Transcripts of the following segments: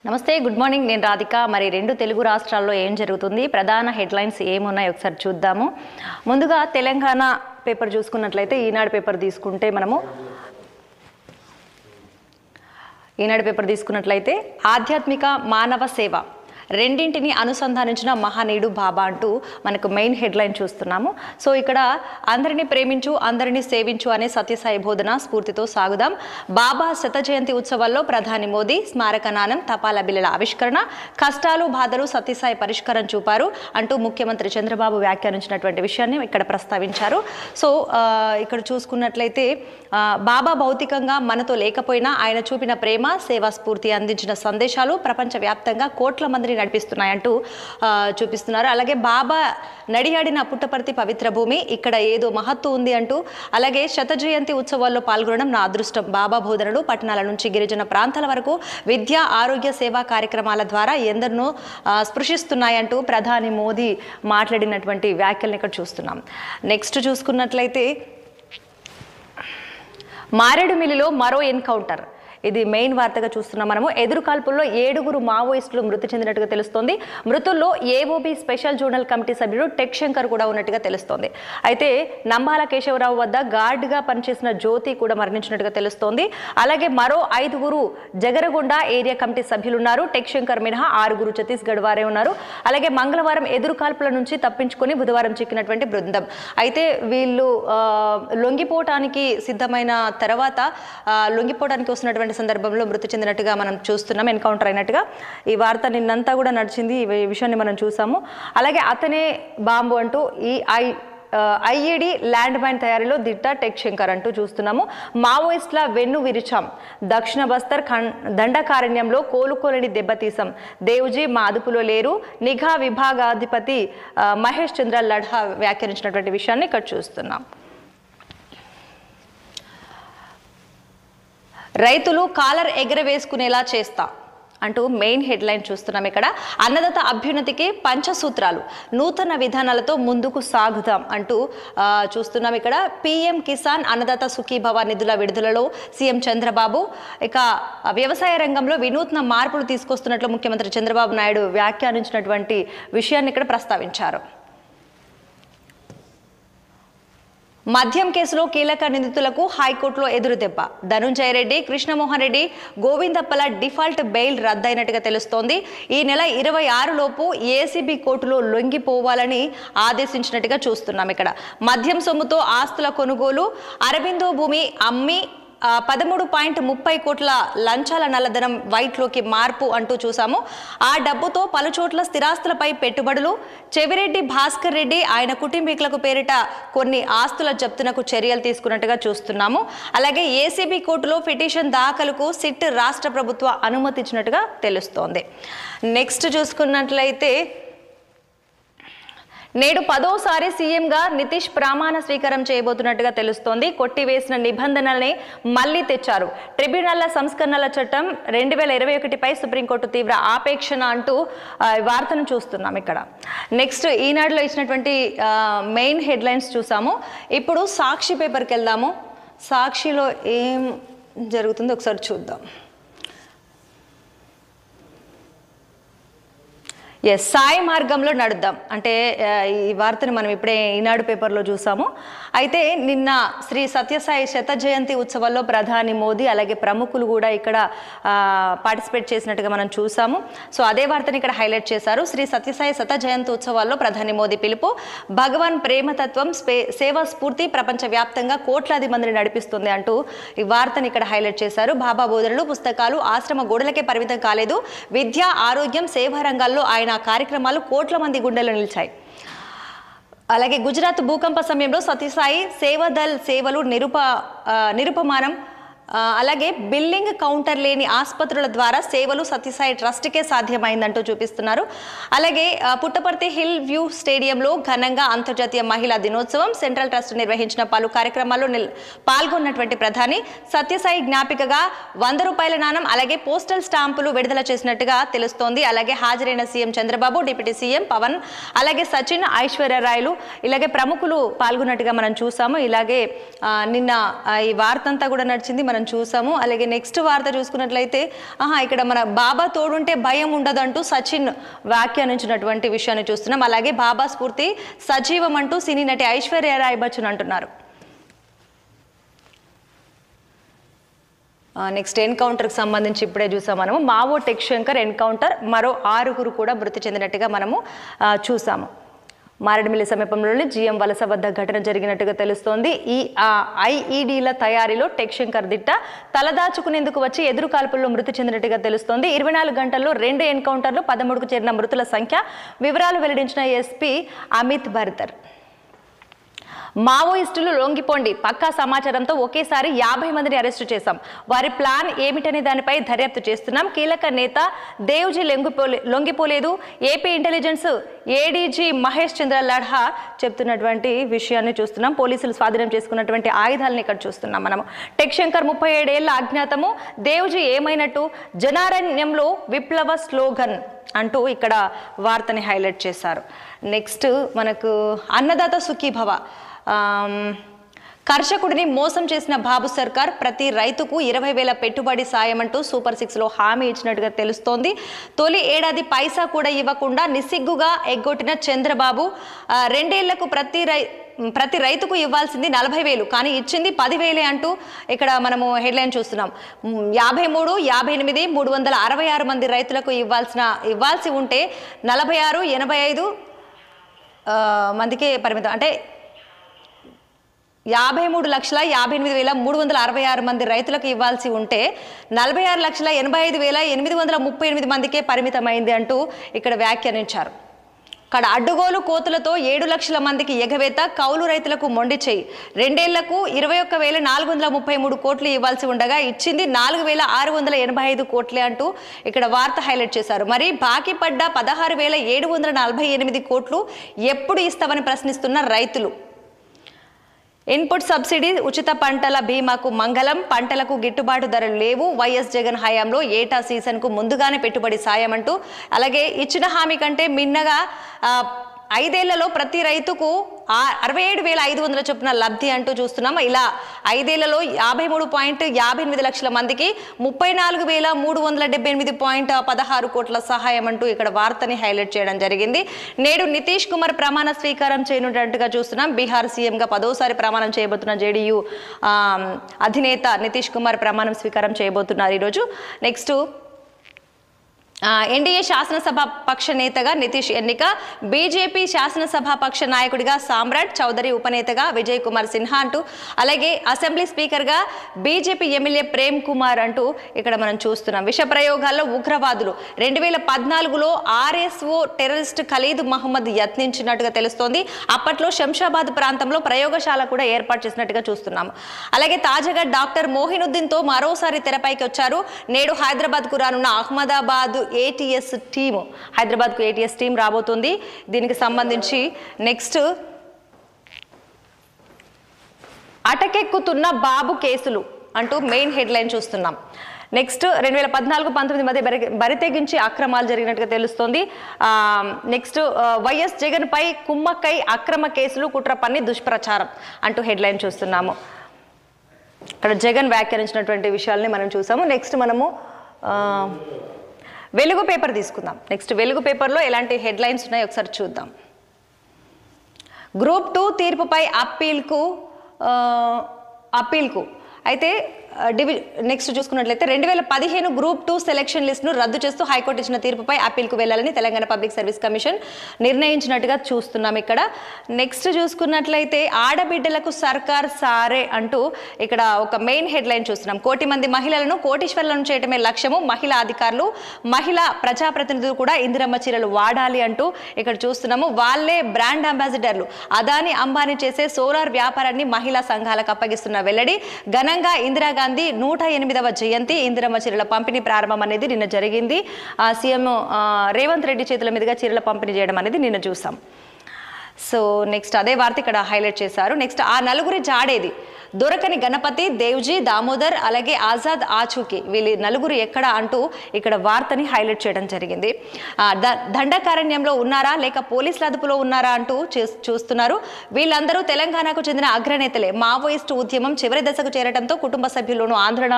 నమస్తే, good morning. నేను రాధిక. మరి రెండు తెలుగు రాష్ట్రాల్లో ఏం జరుగుతుంది, ప్రధాన హెడ్లైన్స్ ఏమున్నాయి ఒకసారి చూద్దాము. ముందుగా తెలంగాణ పేపర్ చూసుకున్నట్లయితే ఈనాడు పేపర్ తీసుకున్నట్లయితే ఆధ్యాత్మిక మానవ సేవ రెండింటిని అనుసంధానించిన మహానీయుడు బాబా అంటూ మనకు మెయిన్ హెడ్లైన్ చూస్తున్నాము. సో ఇక్కడ అందరినీ ప్రేమించు, అందరినీ సేవించు అనే సత్యసాయి బోధన స్ఫూర్తితో సాగుదాం. బాబా శత జయంతి ఉత్సవాల్లో ప్రధాని మోదీ స్మారక నాణం, తపాలా బిల్లల ఆవిష్కరణ, కష్టాలు బాధలు సత్యసాయి పరిష్కారం చూపారు అంటూ ముఖ్యమంత్రి చంద్రబాబు వ్యాఖ్యానించినటువంటి విషయాన్ని ఇక్కడ ప్రస్తావించారు. సో ఇక్కడ చూసుకున్నట్లయితే బాబా భౌతికంగా మనతో లేకపోయినా ఆయన చూపిన ప్రేమ, సేవా స్ఫూర్తి అందించిన సందేశాలు ప్రపంచవ్యాప్తంగా కోట్ల మందిని నడిపిస్తున్నాయంటూ చూపిస్తున్నారు. అలాగే బాబా నడియాడిన పుట్టపర్తి పవిత్ర భూమి, ఇక్కడ ఏదో మహత్తు ఉంది అంటూ, అలాగే శత జయంతి ఉత్సవాల్లో పాల్గొనడం నా అదృష్టం. బాబా బోధనలు పట్టణాల నుంచి గిరిజన ప్రాంతాల వరకు విద్య, ఆరోగ్య, సేవా కార్యక్రమాల ద్వారా ఎందరినో స్పృశిస్తున్నాయంటూ ప్రధాని మోదీ మాట్లాడినటువంటి వ్యాఖ్యలను ఇక్కడ చూస్తున్నాం. నెక్స్ట్ చూసుకున్నట్లయితే మారేడుమిల్లిలో మరో ఎన్కౌంటర్, ఇది మెయిన్ వార్తగా చూస్తున్నాం మనము. ఎదురుకాల్పుల్లో 7 మావోయిస్టులు మృతి చెందినట్టుగా తెలుస్తోంది. మృతుల్లో ఏఓబి స్పెషల్ జోనల్ కమిటీ సభ్యుడు టెక్ శంకర్ కూడా ఉన్నట్టుగా తెలుస్తోంది. అయితే నంబాల కేశవరావు వద్ద గార్డ్గా పనిచేసిన జ్యోతి కూడా మరణించినట్టుగా తెలుస్తోంది. అలాగే మరో 5 జగరగొండ ఏరియా కమిటీ సభ్యులు ఉన్నారు. టెక్ శంకర్ మినహా 6 ఛత్తీస్గఢ్ వారే ఉన్నారు. అలాగే మంగళవారం ఎదురుకాల్పుల నుంచి తప్పించుకొని బుధవారం చిక్కినటువంటి బృందం. అయితే వీళ్ళు లొంగిపోవటానికి సిద్ధమైన తర్వాత లొంగిపోవడానికి వస్తున్నటువంటి సందర్భంలో మృతి చెందినట్టుగా మనం చూస్తున్నాం, ఎన్కౌంటర్ అయినట్టుగా. ఈ వార్త నిన్నంతా కూడా నడిచింది, ఈ విషయాన్ని మనం చూసాము. అలాగే అతనే బాంబు అంటూ ఈ ఐఈడి ల్యాండ్ మైన్ తయారీలో దిట్ట టెక్ శంకర్ అంటూ చూస్తున్నాము. మావోయిస్టుల వెన్ను విరిచాం, దక్షిణ బస్తర్ దండకారణ్యంలో కోలుకోలేని దెబ్బతీసాం, దేవుజీ మా అదుపులో లేరు, నిఘా విభాగాధిపతి మహేష్ చంద్ర లడ్హా వ్యాఖ్యానించినటువంటి విషయాన్ని ఇక్కడ చూస్తున్నాం. రైతులు కాలర్ ఎగరవేసుకునేలా చేస్తా అంటూ మెయిన్ హెడ్లైన్ చూస్తున్నాం. ఇక్కడ అన్నదాత అభ్యున్నతికి పంచసూత్రాలు, నూతన విధానాలతో ముందుకు సాగుదాం అంటూ చూస్తున్నాం. ఇక్కడ పిఎం కిసాన్ అన్నదాత సుఖీభవ నిధుల విడుదలలో సీఎం చంద్రబాబు ఇక వ్యవసాయ రంగంలో వినూత్న మార్పులు తీసుకొస్తున్నట్లు ముఖ్యమంత్రి చంద్రబాబు నాయుడు వ్యాఖ్యానించినటువంటి విషయాన్ని ఇక్కడ ప్రస్తావించారు. మద్యం కేసులో కీలక నిందితులకు హైకోర్టులో ఎదురుదెబ్బ, ధనుంజయ రెడ్డి, కృష్ణమోహన్ రెడ్డి, గోవిందప్పల డిఫాల్ట్ బెయిల్ రద్దయినట్టుగా తెలుస్తోంది. ఈ నెల 26 లోపు ఏసీబీ కోర్టులో లొంగిపోవాలని ఆదేశించినట్టుగా చూస్తున్నాం. ఇక్కడ మద్యం సొమ్ముతో ఆస్తుల కొనుగోలు, అరబిందో భూమి అమ్మి 13.30 కోట్ల లంచాల నల్లధనం వైట్లోకి మార్పు అంటూ చూసాము. ఆ డబ్బుతో పలుచోట్ల స్థిరాస్తులపై పెట్టుబడులు, చెవిరెడ్డి భాస్కర్ రెడ్డి ఆయన కుటుంబీకులకు పేరిట కొన్ని ఆస్తుల జప్తునకు చర్యలు తీసుకున్నట్టుగా చూస్తున్నాము. అలాగే ఏసీబీ కోర్టులో పిటిషన్ దాఖలుకు సిట్ రాష్ట్ర ప్రభుత్వ అనుమతి ఇచ్చినట్టుగా తెలుస్తోంది. నెక్స్ట్ చూసుకున్నట్లయితే నేడు 10వసారి సీఎంగా నితీష్ ప్రమాణ స్వీకారం చేయబోతున్నట్టుగా తెలుస్తోంది. కొట్టివేసిన నిబంధనల్ని మళ్లీ తెచ్చారు. ట్రిబ్యునల్ల సంస్కరణల చట్టం 2021పై సుప్రీంకోర్టు తీవ్ర ఆపేక్షణ అంటూ వార్తను చూస్తున్నాం. ఇక్కడ నెక్స్ట్ ఈనాడులో ఇచ్చినటువంటి మెయిన్ హెడ్లైన్స్ చూసాము. ఇప్పుడు సాక్షి పేపర్కి వెళ్దాము. సాక్షిలో ఏం జరుగుతుందో ఒకసారి చూద్దాం. సాయి మార్గంలో నడుద్దాం అంటే ఈ వార్తను మనం ఇప్పుడే ఈనాడు పేపర్లో చూసాము. అయితే నిన్న శ్రీ సత్యసాయి శత జయంతి ఉత్సవాల్లో ప్రధాని మోదీ అలాగే ప్రముఖులు కూడా ఇక్కడ పార్టిసిపేట్ చేసినట్టుగా మనం చూసాము. సో అదే వార్తని ఇక్కడ హైలైట్ చేశారు. శ్రీ సత్యసాయి శత జయంతి ఉత్సవాల్లో ప్రధాని మోదీ పిలుపు, భగవాన్ ప్రేమతత్వం, సేవా స్ఫూర్తి ప్రపంచవ్యాప్తంగా కోట్లాది మందిని నడిపిస్తుంది అంటూ ఈ వార్తని ఇక్కడ హైలైట్ చేశారు. బాబా బోధనలు, పుస్తకాలు ఆశ్రమ గోడలకే పరిమితం కాలేదు, విద్య, ఆరోగ్యం, సేవా రంగాల్లో ఆయన కార్యక్రమాలు కోట్ల మంది గుండెల్లో నిలిచాయి. అలాగే గుజరాత్ భూకంప సమయంలో సత్యసాయి సేవాదల్ సేవలు నిరుపమానం. అలాగే బిల్లింగ్ కౌంటర్ లేని ఆసుపత్రుల ద్వారా సేవలు సత్యసాయి ట్రస్ట్కే సాధ్యమైందంటూ చూపిస్తున్నారు. అలాగే పుట్టపర్తి హిల్ వ్యూ స్టేడియంలో ఘనంగా అంతర్జాతీయ మహిళా దినోత్సవం, సెంట్రల్ ట్రస్ట్ నిర్వహించిన పలు కార్యక్రమాల్లో పాల్గొన్నటువంటి ప్రధాని సత్యసాయి జ్ఞాపికగా 100 రూపాయల నాణం అలాగే పోస్టల్ స్టాంపులు విడుదల చేసినట్టుగా తెలుస్తోంది. అలాగే హాజరైన CM Chandrababu, deputy CM Pawan, అలాగే సచిన్, ఐశ్వర్యరాయలు ఇలాగే ప్రముఖులు పాల్గొన్నట్టుగా మనం చూసాము. ఇలాగే నిన్న ఈ వార్త అంతా కూడా నడిచింది. మనం చూసాము. అలాగే నెక్స్ట్ వార్త చూసుకున్నట్లయితే ఇక్కడ మన బాబా తోడుంటే భయం ఉండదంటూ సచిన్ వ్యాఖ్యానించినటువంటి విషయాన్ని చూస్తున్నాం. అలాగే బాబా స్ఫూర్తి సజీవం అంటూ సినీ నటి ఐశ్వర్య రాయ్ బచ్చన్ అంటున్నారు. నెక్స్ట్ ఎన్కౌంటర్కి సంబంధించి ఇప్పుడే చూసాం మనము. మావో టెక్ శంకర్ ఎన్కౌంటర్, మరో 6 కూడా మృతి చెందినట్టుగా మనము చూసాము. మారేడుమిల్లి సమీపంలోని జిఎం వలస వద్ద ఘటన జరిగినట్టుగా తెలుస్తోంది. ఈ ఐఈడీల తయారీలో టెక్ శంకర్ దిట్ట తలదాచుకునేందుకు వచ్చి ఎదురు కాల్పుల్లో మృతి చెందినట్టుగా తెలుస్తోంది. 24 గంటల్లో 2 ఎన్కౌంటర్లు, 13కు చేరిన మృతుల సంఖ్య. వివరాలు వెల్లడించిన ఎస్పీ అమిత్ భర్తర్. మావోయిస్టులు లొంగిపోండి, పక్కా సమాచారంతో ఒకేసారి 50 మందిని అరెస్టు చేశాం. వారి ప్లాన్ ఏమిటనే దానిపై దర్యాప్తు చేస్తున్నాం. కీలక నేత దేవ్జీ లొంగిపోలేదు. AP intelligence ADG Mahesh Chandra Laddha చెప్తున్నటువంటి విషయాన్ని చూస్తున్నాం. పోలీసులు స్వాధీనం చేసుకున్నటువంటి ఆయుధాలను ఇక్కడ చూస్తున్నాం మనము. టెక్ శంకర్ 37 ఏళ్ల అజ్ఞాతము, దేవ్జీ ఏమైనట్టు, జనారణ్యంలో విప్లవ స్లోగన్ అంటూ ఇక్కడ వార్తని హైలైట్ చేశారు. నెక్స్ట్ మనకు అన్నదాత సుఖీభవ. కర్షకుడిని మోసం చేసిన బాబు సర్కార్ ప్రతి రైతుకు 20,000 పెట్టుబడి సాయం అంటూ సూపర్ 6లో హామీ ఇచ్చినట్టుగా తెలుస్తోంది. తొలి ఏడాది పైసా కూడా ఇవ్వకుండా నిస్సిగ్గుగా ఎగ్గొట్టిన చంద్రబాబు 2 ఏళ్లకు ప్రతి రైతుకు ఇవ్వాల్సింది 40,000 కానీ ఇచ్చింది 10,000 అంటూ ఇక్కడ మనము హెడ్లైన్ చూస్తున్నాం. 53, 58, 366 మంది రైతులకు ఇవ్వాల్సి ఉంటే 46, 85 మందికే పరిమితం. అంటే 53,58,366 మంది రైతులకు ఇవ్వాల్సి ఉంటే 46,85,838 మందికే పరిమితమైంది అంటూ ఇక్కడ వ్యాఖ్యానించారు. ఇక్కడ అడ్డుగోలు కోతులతో 7 లక్షల మందికి ఎగవేత, కౌలు రైతులకు మొండి చేయి. 2 ఏళ్లకు 21,433 కోట్లు ఇవ్వాల్సి ఉండగా ఇచ్చింది 4,685 కోట్లే అంటూ ఇక్కడ వార్త హైలైట్ చేశారు. మరి బాకీ పడ్డ 16,748 కోట్లు ఎప్పుడు ఇస్తామని ప్రశ్నిస్తున్న రైతులు. ఇన్పుట్ సబ్సిడీ, ఉచిత పంటల బీమాకు మంగళం, పంటలకు గిట్టుబాటు ధరలు లేవు. వైఎస్ జగన్ హయాంలో ఏటా సీజన్కు ముందుగానే పెట్టుబడి సాయం అంటూ, అలాగే ఇచ్చిన హామీ కంటే మిన్నగా 5 ఏళ్లలో ప్రతి రైతుకు 67,500 చొప్పున లబ్ధి అంటూ చూస్తున్నాము. ఇలా 5 ఏళ్లలో 53.58 లక్షల మందికి 34,378.16 కోట్ల సహాయం అంటూ ఇక్కడ వార్తని హైలైట్ చేయడం జరిగింది. నేడు నితీష్ కుమార్ ప్రమాణ స్వీకారం చేయనున్నట్టుగా చూస్తున్నాం. బీహార్ సీఎంగా 10వసారి ప్రమాణం చేయబోతున్న జేడీయూ అధినేత నితీష్ కుమార్ ప్రమాణం స్వీకారం చేయబోతున్నారు ఈరోజు. నెక్స్ట్ ఎన్డీఏ శాసనసభ పక్ష నేతగా నితీష్ ఎన్నిక, బీజేపీ శాసనసభ పక్ష నాయకుడిగా సామ్రాట్ చౌదరి, ఉపనేతగా విజయ్ కుమార్ సిన్హా అంటూ, అలాగే అసెంబ్లీ స్పీకర్గా బీజేపీ ఎమ్మెల్యే ప్రేమ్ కుమార్ అంటూ ఇక్కడ మనం చూస్తున్నాం. విష ప్రయోగాల్లో ఉగ్రవాదులు 2014లో ఆర్ఎస్ఓ టెర్రరిస్ట్ ఖలీద్ మహమ్మద్ యత్నించినట్టుగా తెలుస్తోంది. అప్పట్లో శంషాబాద్ ప్రాంతంలో ప్రయోగశాల కూడా ఏర్పాటు చేసినట్టుగా చూస్తున్నాము. అలాగే తాజాగా డాక్టర్ మోహినుద్దీన్తో మరోసారి తెరపైకి వచ్చారు. నేడు హైదరాబాద్కు రానున్న అహ్మదాబాద్ ఏటీఎస్ టీమ్, హైదరాబాద్కు ఏటీఎస్ టీం రాబోతుంది. దీనికి సంబంధించి నెక్స్ట్ అటకెక్కుతున్న బాబు కేసులు అంటూ మెయిన్ హెడ్లైన్ చూస్తున్నాం. నెక్స్ట్ 2014-19 మధ్య బరితెగించి అక్రమాలు జరిగినట్టుగా తెలుస్తోంది. నెక్స్ట్ వైఎస్ జగన్ పై కుమ్మక్కై అక్రమ కేసులు, కుట్ర పన్ని దుష్ప్రచారం అంటూ హెడ్లైన్ చూస్తున్నాము. ఇక్కడ జగన్ వ్యాఖ్యానించినటువంటి విషయాల్ని మనం చూసాము. నెక్స్ట్ మనము వెలుగు పేపర్ తీసుకుందాం. నెక్స్ట్ వెలుగు పేపర్లో ఎలాంటి హెడ్లైన్స్ ఉన్నాయో ఒకసారి చూద్దాం. గ్రూప్ 2 తీర్పుపై అప్పీల్కు అయితే నెక్స్ట్ చూసుకున్నట్లయితే 2015 గ్రూప్ 2 సెలక్షన్ లిస్ట్ను రద్దు చేస్తూ హైకోర్టు ఇచ్చిన తీర్పుపై అప్పీల్కు వెళ్లాలని తెలంగాణ పబ్లిక్ సర్వీస్ కమిషన్ నిర్ణయించినట్టుగా చూస్తున్నాం. ఇక్కడ నెక్స్ట్ చూసుకున్నట్లయితే ఆడబిడ్డలకు సర్కార్ సారే అంటూ ఇక్కడ ఒక మెయిన్ హెడ్లైన్ చూస్తున్నాం. 1 కోటి మంది మహిళలను కోటీశ్వరులను చేయటమే లక్ష్యము, మహిళా అధికారులు, మహిళా ప్రజాప్రతినిధులు కూడా ఇందిరమ్మ చీరలు వాడాలి అంటూ ఇక్కడ చూస్తున్నాము. వాళ్ళే బ్రాండ్ అంబాసిడర్లు. అదాని అంబానీ చేసే సోలార్ వ్యాపారాన్ని మహిళా సంఘాలకు అప్పగిస్తున్న వెల్లడి. ఘనంగా ఇందిరాగాంధీ 108వ జయంతి, ఇందిరమ్మ చీరల పంపిణీ ప్రారంభం అనేది నిన్న జరిగింది. సీఎం రేవంత్ రెడ్డి చేతుల మీదుగా చీరల పంపిణీ చేయడం అనేది నిన్న చూసాం. సో నెక్స్ట్ అదే వార్త ఇక్కడ హైలైట్ చేశారు. నెక్స్ట్ ఆ నలుగురి జాడేది, దొరకని గణపతి, దేవ్జీ, దామోదర్, అలాగే ఆజాద్, ఆచూకీ, వీళ్ళు నలుగురు ఎక్కడ అంటూ ఇక్కడ వార్తని హైలైట్ చేయడం జరిగింది. దండకారణ్యంలో ఉన్నారా లేక పోలీసుల అదుపులో ఉన్నారా అంటూ చూస్తున్నారు. వీళ్ళందరూ తెలంగాణకు చెందిన అగ్రనేతలే. మావోయిస్టు ఉద్యమం చివరి దశకు చేరడంతో కుటుంబ సభ్యులను ఆందోళన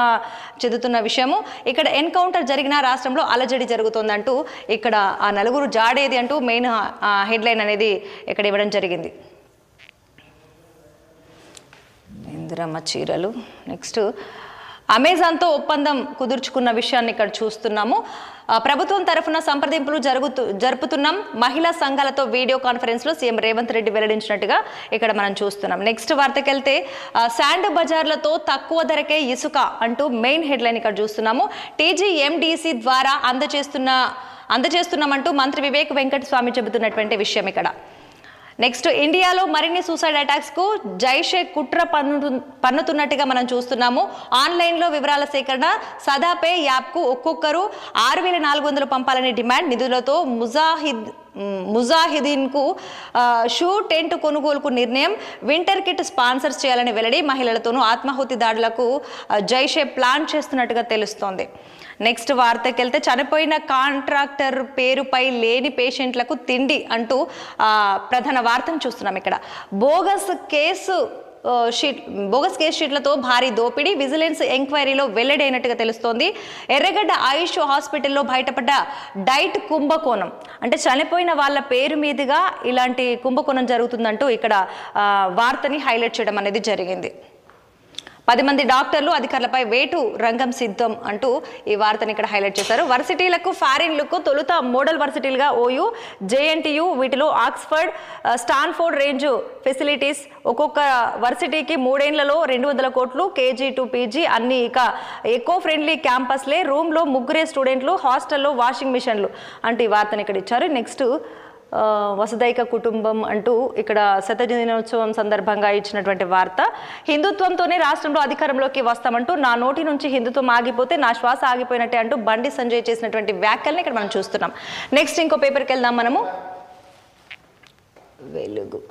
చెందుతున్న విషయము. ఇక్కడ ఎన్కౌంటర్ జరిగిన రాష్ట్రంలో అలజడి జరుగుతోందంటూ ఇక్కడ ఆ నలుగురు జాడేది అంటూ మెయిన్ హెడ్లైన్ అనేది ఇక్కడ ఇవ్వడం జరిగింది. ఇందిరమ్మ చీరలు. నెక్స్ట్ అమెజాన్తో ఒప్పందం కుదుర్చుకున్న విషయాన్ని ఇక్కడ చూస్తున్నాము. ప్రభుత్వం తరఫున సంప్రదింపులు జరుపుతున్నాం. మహిళా సంఘాలతో వీడియో కాన్ఫరెన్స్లో సీఎం రేవంత్ రెడ్డి వెల్లడించినట్టుగా ఇక్కడ మనం చూస్తున్నాం. నెక్స్ట్ వార్తకెళ్తే శాండ్ బజార్లతో తక్కువ ధరకే ఇసుక అంటూ మెయిన్ హెడ్లైన్ ఇక్కడ చూస్తున్నాము. టీజీఎండీసీ ద్వారా అందజేస్తున్నామంటూ మంత్రి వివేక్ వెంకటస్వామి చెబుతున్నటువంటి విషయం ఇక్కడ. నెక్స్ట్ ఇండియాలో మరిన్ని సూసైడ్ అటాక్స్కు జైషే కుట్ర పన్నుతున్నట్టుగా మనం చూస్తున్నాము. ఆన్లైన్లో వివరాల సేకరణ, సదాపే యాప్కు ఒక్కొక్కరు 6,400 పంపాలని డిమాండ్. నిధులతో ముజాహిదీన్కు షూ టెంట్ కొనుగోలుకు నిర్ణయం. వింటర్ కిట్ స్పాన్సర్స్ చేయాలని వెల్లడి. మహిళలతోనూ ఆత్మాహుతి దాడులకు జైషే ప్లాన్ చేస్తున్నట్టుగా తెలుస్తోంది. నెక్స్ట్ వార్తకెళ్తే చనిపోయిన కాంట్రాక్టర్ పేరుపై లేని పేషెంట్లకు తిండి అంటూ ప్రధాన వార్తను చూస్తున్నాం. ఇక్కడ బోగస్ కేసు షీట్లతో భారీ దోపిడీ, విజిలెన్స్ ఎంక్వైరీలో వెల్లడైనట్టుగా తెలుస్తోంది. ఎర్రగడ్డ ఆయుష్ హాస్పిటల్లో బయటపడ్డ డైట్ కుంభకోణం, అంటే చనిపోయిన వాళ్ళ పేరు మీదుగా ఇలాంటి కుంభకోణం జరుగుతుందంటూ ఇక్కడ వార్తని హైలైట్ చేయడం అనేది జరిగింది. 10 మంది డాక్టర్లు అధికారులపై వేటు రంగం సిద్ధం అంటూ ఈ వార్తని ఇక్కడ హైలైట్ చేశారు. వర్సిటీలకు ఫారిన్ లుక్. తొలుత మోడల్ వర్సిటీలుగా ఓయూ, జేఎన్టీయూ, వీటిలో ఆక్స్ఫర్డ్, స్టాన్ఫోర్డ్ రేంజ్ ఫెసిలిటీస్. ఒక్కొక్క వర్సిటీకి 3 ఏళ్లలో 200 కోట్లు, కేజీ టు పీజీ అన్ని. ఇక ఎకో ఫ్రెండ్లీ క్యాంపస్లే, రూమ్లో 3 స్టూడెంట్లు, హాస్టల్లో వాషింగ్ మిషన్లు అంటూ ఈ వార్తని ఇక్కడ ఇచ్చారు. నెక్స్ట్ వసుదైక కుటుంబం అంటూ ఇక్కడ శతదినోత్సవం సందర్భంగా ఇచ్చినటువంటి వార్త. హిందుత్వంతోనే రాష్ట్రంలో అధికారంలోకి వస్తామంటూ, నా నోటి నుంచి హిందుత్వం ఆగిపోతే నా శ్వాస ఆగిపోయినట్టే అంటూ బండి సంజయ్ చేసినటువంటి వ్యాఖ్యల్ని ఇక్కడ మనం చూస్తున్నాం. నెక్స్ట్ ఇంకో పేపర్కి వెళ్దాం మనము. వెలుగు.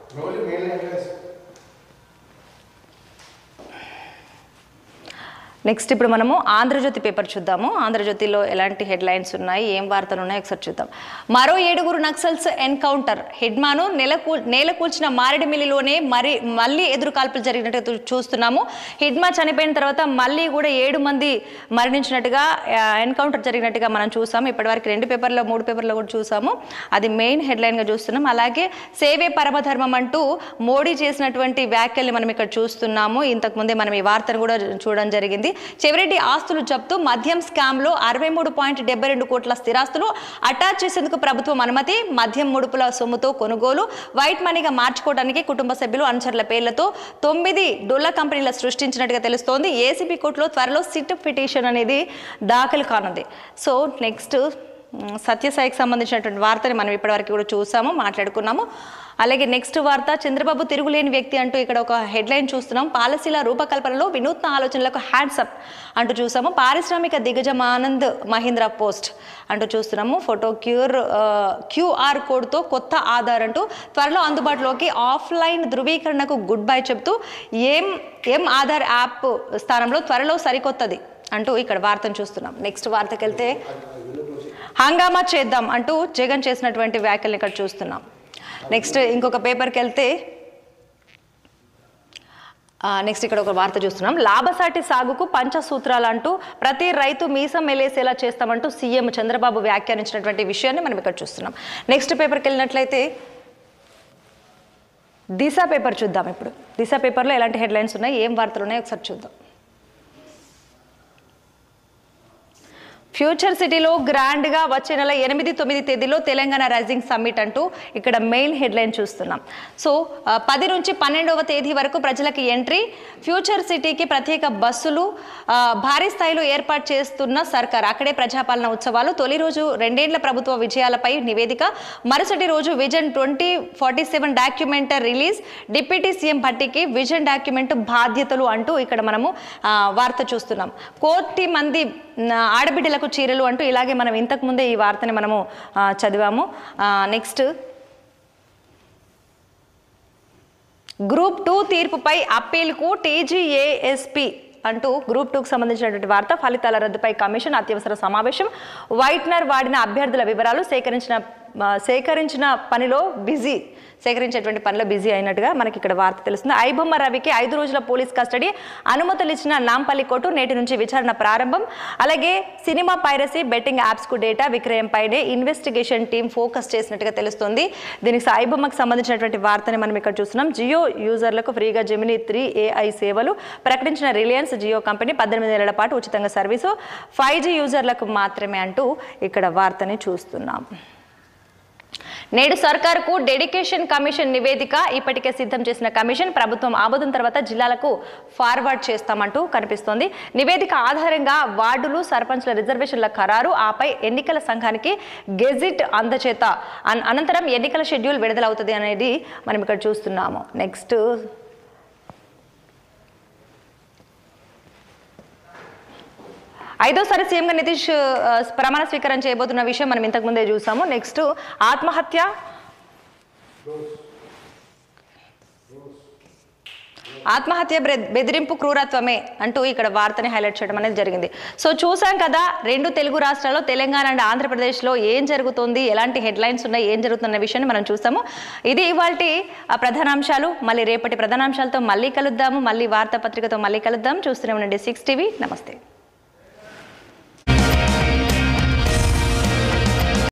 నెక్స్ట్ ఇప్పుడు మనము ఆంధ్రజ్యోతి పేపర్ చూద్దాము. ఆంధ్రజ్యోతిలో ఎలాంటి హెడ్లైన్స్ ఉన్నాయి, ఏం వార్తలు ఉన్నాయి ఒకసారి చూద్దాం. మరో 7 నక్సల్స్ ఎన్కౌంటర్. హిడ్మాను నేలకూల్చిన మారేడుమిల్లిలోనే మళ్ళీ ఎదురు కాల్పులు జరిగినట్టు చూస్తున్నాము. హిడ్మా చనిపోయిన తర్వాత మళ్ళీ కూడా 7 మంది మరణించినట్టుగా ఎన్కౌంటర్ జరిగినట్టుగా మనం చూసాము. ఇప్పటివరకు 2 పేపర్లో 3 పేపర్లో కూడా చూసాము. అది మెయిన్ హెడ్లైన్గా చూస్తున్నాం. అలాగే సేవే పరమధర్మం అంటూ మోడీ చేసినటువంటి వ్యాఖ్యల్ని మనం ఇక్కడ చూస్తున్నాము. ఇంతకుముందే మనం ఈ వార్తను కూడా చూడడం జరిగింది. చెవిరెడ్డి ఆస్తులు జప్తు, మద్యం స్కామ్ లో 63.72 కోట్ల స్థిరాస్తులు అటాచ్ చేసేందుకు ప్రభుత్వం అనుమతి. మద్యం ముడుపుల సొమ్ముతో కొనుగోలు, వైట్ మనీగా మార్చుకోవడానికి కుటుంబ సభ్యులు అనుచరుల పేర్లతో 9 డొల్ల కంపెనీల సృష్టించినట్టుగా తెలుస్తోంది. ఏసీబీ కోర్టులో త్వరలో సిట్ పిటిషన్ అనేది దాఖలు కానుంది. సో నెక్స్ట్ సత్యసాయికి సంబంధించినటువంటి వార్తని మనం ఇప్పటివరకు కూడా చూసాము, మాట్లాడుకున్నాము. అలాగే నెక్స్ట్ వార్త, చంద్రబాబు తిరుగులేని వ్యక్తి అంటూ ఇక్కడ ఒక హెడ్లైన్ చూస్తున్నాం. పాలసీల రూపకల్పనలో వినూత్న ఆలోచనలకు హ్యాండ్సప్ అంటూ చూసాము. పారిశ్రామిక దిగ్గజం ఆనంద్ మహీంద్రా పోస్ట్ అంటూ చూస్తున్నాము. ఫోటో క్యూఆర్ కోడ్తో కొత్త ఆధార్ అంటూ త్వరలో అందుబాటులోకి. ఆఫ్లైన్ ధృవీకరణకు గుడ్ బై చెప్తూ ఏం ఆధార్ యాప్ స్థానంలో త్వరలో సరికొత్తది అంటూ ఇక్కడ వార్తను చూస్తున్నాం. నెక్స్ట్ వార్తకి వెళ్తే, హంగామా చేద్దాం అంటూ జగన్ చేసినటువంటి వ్యాఖ్యలు ఇక్కడ చూస్తున్నాం. నెక్స్ట్ ఇంకొక పేపర్కి వెళ్తే, నెక్స్ట్ ఇక్కడ ఒక వార్త చూస్తున్నాం. లాభసాటి సాగుకు పంచసూత్రాలు అంటూ ప్రతి రైతు మీసం మెలేసేలా చేస్తామంటూ సీఎం చంద్రబాబు వ్యాఖ్యానించినటువంటి విషయాన్ని మనం ఇక్కడ చూస్తున్నాం. నెక్స్ట్ పేపర్కి వెళ్ళినట్లయితే దిశ పేపర్ చూద్దాం. ఇప్పుడు దిశ పేపర్లో ఎలాంటి హెడ్లైన్స్ ఉన్నాయి, ఏం వార్తలు ఉన్నాయి ఒకసారి చూద్దాం. ఫ్యూచర్ సిటీలో గ్రాండ్గా వచ్చే నెల 8, 9 తేదీలో తెలంగాణ రైజింగ్ సమ్మిట్ అంటూ ఇక్కడ మెయిన్ హెడ్లైన్ చూస్తున్నాం. సో 10 నుంచి 12వ తేదీ వరకు ప్రజలకి ఎంట్రీ. ఫ్యూచర్ సిటీకి ప్రత్యేక బస్సులు భారీ స్థాయిలో ఏర్పాటు చేస్తున్న సర్కార్. అక్కడే ప్రజాపాలన ఉత్సవాలు. తొలి రోజు 2 ఏళ్ల ప్రభుత్వ విజయాలపై నివేదిక. మరుసటి రోజు vision 2047 document release. Deputy CM భట్టికి విజన్ డాక్యుమెంట్ బాధ్యతలు అంటూ ఇక్కడ మనము వార్త చూస్తున్నాం. 1 కోటి మంది ఆడబిడ్డలకు చీరలు అంటూ ఇలాగే మనం ఇంతకుముందే ఈ వార్తని మనము చదివాము. నెక్స్ట్ గ్రూప్ 2 తీర్పుపై అప్పీల్కు టీజీఏఎస్పీ అంటూ గ్రూప్ 2కు సంబంధించినటువంటి వార్త. ఫలితాల రద్దుపై కమిషన్ అత్యవసర సమావేశం. వైట్నర్ వాడిన అభ్యర్థుల వివరాలు సేకరించేటువంటి పనిలో బిజీ అయినట్టుగా మనకి ఇక్కడ వార్త తెలుస్తుంది. ఐబొమ్మ రవికి 5 రోజుల పోలీస్ కస్టడీ అనుమతులు ఇచ్చిన నాంపల్లి కోర్టు. నేటి నుంచి విచారణ ప్రారంభం. అలాగే సినిమా పైరసీ, బెట్టింగ్ యాప్స్కు డేటా విక్రయంపైనే ఇన్వెస్టిగేషన్ టీం ఫోకస్ చేసినట్టుగా తెలుస్తుంది. దీనికి ఐబొమ్మకు సంబంధించినటువంటి వార్తని మనం ఇక్కడ చూస్తున్నాం. జియో యూజర్లకు ఫ్రీగా జెమినీ 3 AI సేవలు ప్రకటించిన రిలయన్స్ జియో కంపెనీ 18 ఏళ్ల పాటు ఉచితంగా సర్వీసు, 5G యూజర్లకు మాత్రమే అంటూ ఇక్కడ వార్తని చూస్తున్నాం. నేడు సర్కారుకు డెడికేషన్ కమిషన్ నివేదిక ఇప్పటికే సిద్ధం చేసిన కమిషన్ ప్రభుత్వం ఆమోదం తర్వాత జిల్లాలకు ఫార్వర్డ్ చేస్తామంటూ కనిపిస్తోంది. నివేదిక ఆధారంగా వార్డులు, సర్పంచ్ల రిజర్వేషన్ల ఖరారు, ఆపై ఎన్నికల సంఘానికి గెజిట్ అందచేత అనంతరం ఎన్నికల షెడ్యూల్ విడుదలవుతుంది అనేది మనం ఇక్కడ చూస్తున్నాము. నెక్స్ట్ ఐదోసారి సీఎంగా నితీష్ ప్రమాణ స్వీకారం చేయబోతున్న విషయం మనం ఇంతకుముందే చూసాము. నెక్స్ట్ ఆత్మహత్య బెదిరింపు క్రూరత్వమే అంటూ ఇక్కడ వార్తని హైలైట్ చేయడం అనేది జరిగింది. సో చూసాం కదా, 2 తెలుగు రాష్ట్రాల్లో తెలంగాణ అండ్ ఆంధ్రప్రదేశ్లో ఏం జరుగుతుంది, ఎలాంటి హెడ్లైన్స్ ఉన్నాయి, ఏం జరుగుతున్న విషయాన్ని మనం చూసాము. ఇది ఇవాల్టి ప్రధానాంశాలు. మళ్ళీ రేపటి ప్రధానాంశాలతో మళ్ళీ కలుద్దాము. మళ్ళీ వార్తాపత్రికతో మళ్ళీ కలుద్దాం. చూస్తూనే ఉండండి 6 టీవీ. నమస్తే.